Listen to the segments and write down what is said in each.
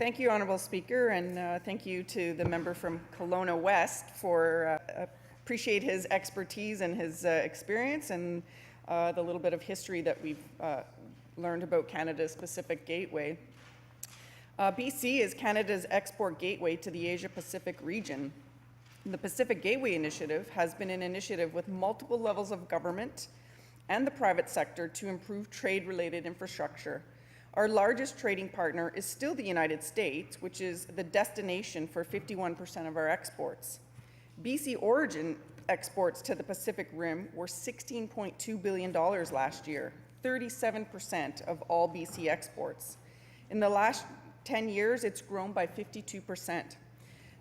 Thank you, Honourable Speaker, and thank you to the member from Kelowna West for appreciate his expertise and his experience and the little bit of history that we've learned about Canada's Pacific Gateway. BC is Canada's export gateway to the Asia-Pacific region. The Pacific Gateway Initiative has been an initiative with multiple levels of government and the private sector to improve trade-related infrastructure. Our largest trading partner is still the United States, which is the destination for 51% of our exports. BC origin exports to the Pacific Rim were $16.2 billion last year, 37% of all BC exports. In the last 10 years, it's grown by 52%.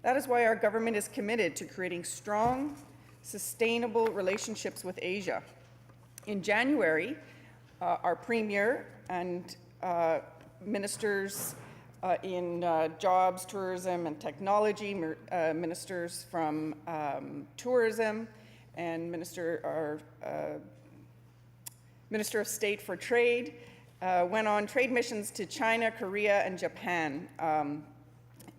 That is why our government is committed to creating strong, sustainable relationships with Asia. In January, our Premier and ministers in jobs, tourism, and technology, ministers from tourism, and Minister of State for Trade went on trade missions to China, Korea, and Japan,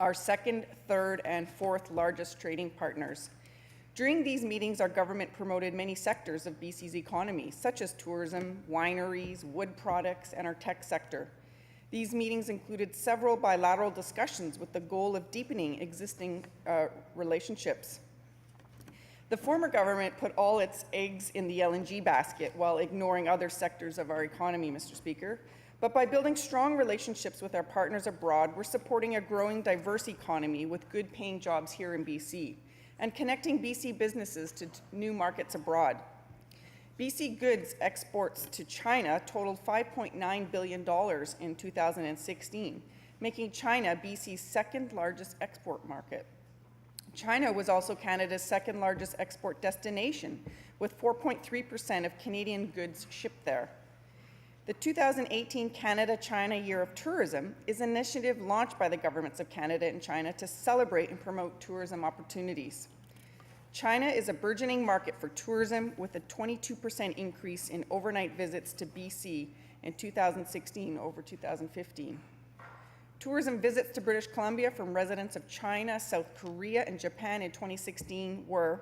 our second, third, and fourth largest trading partners. During these meetings, our government promoted many sectors of BC's economy, such as tourism, wineries, wood products, and our tech sector. These meetings included several bilateral discussions with the goal of deepening existing relationships. The former government put all its eggs in the LNG basket while ignoring other sectors of our economy, Mr. Speaker. But by building strong relationships with our partners abroad, we're supporting a growing, diverse economy with good-paying jobs here in BC and connecting BC businesses to new markets abroad. BC goods exports to China totaled $5.9 billion in 2016, making China BC's second largest export market. China was also Canada's second largest export destination, with 4.3% of Canadian goods shipped there. The 2018 Canada-China Year of Tourism is an initiative launched by the governments of Canada and China to celebrate and promote tourism opportunities. China is a burgeoning market for tourism, with a 22% increase in overnight visits to BC in 2016 over 2015. Tourism visits to British Columbia from residents of China, South Korea, and Japan in 2016 were,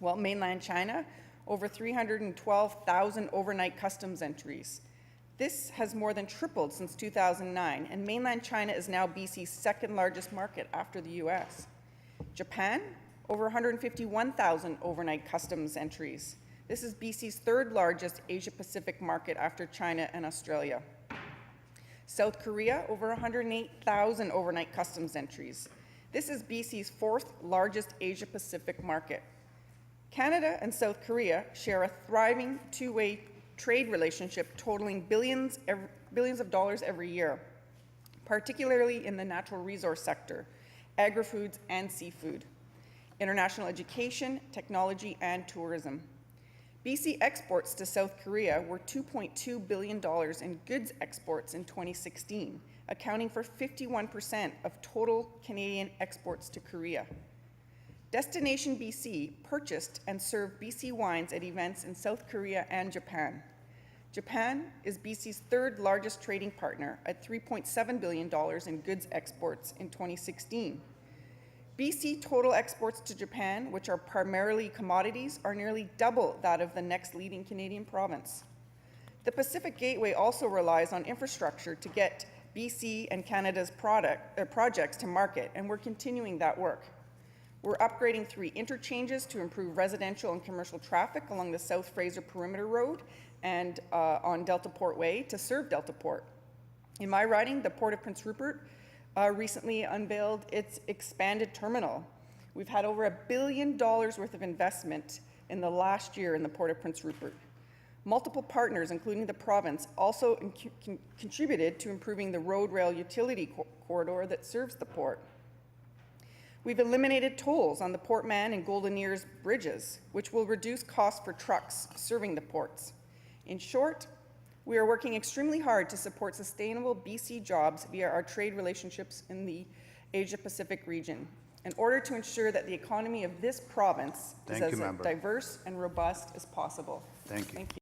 well, mainland China, over 312,000 overnight customs entries. This has more than tripled since 2009, and mainland China is now BC's second largest market after the US. Japan, over 151,000 overnight customs entries. This is BC's third largest Asia-Pacific market after China and Australia. South Korea, over 108,000 overnight customs entries. This is BC's fourth largest Asia-Pacific market. Canada and South Korea share a thriving two-way trade relationship totaling billions of dollars every year, particularly in the natural resource sector, agri-foods, and seafood, international education, technology, and tourism. BC exports to South Korea were $2.2 billion in goods exports in 2016, accounting for 51% of total Canadian exports to Korea. Destination BC purchased and served BC wines at events in South Korea and Japan. Japan is BC's third largest trading partner at $3.7 billion in goods exports in 2016. BC total exports to Japan, which are primarily commodities, are nearly double that of the next leading Canadian province. The Pacific Gateway also relies on infrastructure to get BC and Canada's projects to market, and we're continuing that work. We're upgrading 3 interchanges to improve residential and commercial traffic along the South Fraser Perimeter Road and on Delta Port Way to serve Delta Port. In my riding, the Port of Prince Rupert recently unveiled its expanded terminal. We've had over $1 billion worth of investment in the last year in the Port of Prince Rupert. Multiple partners, including the province, also contributed to improving the road rail utility corridor that serves the port. We've eliminated tolls on the Port Mann and Golden Ears bridges, which will reduce costs for trucks serving the ports. In short, we are working extremely hard to support sustainable BC jobs via our trade relationships in the Asia-Pacific region, in order to ensure that the economy of this province is as diverse and robust as possible. Thank you. Thank you.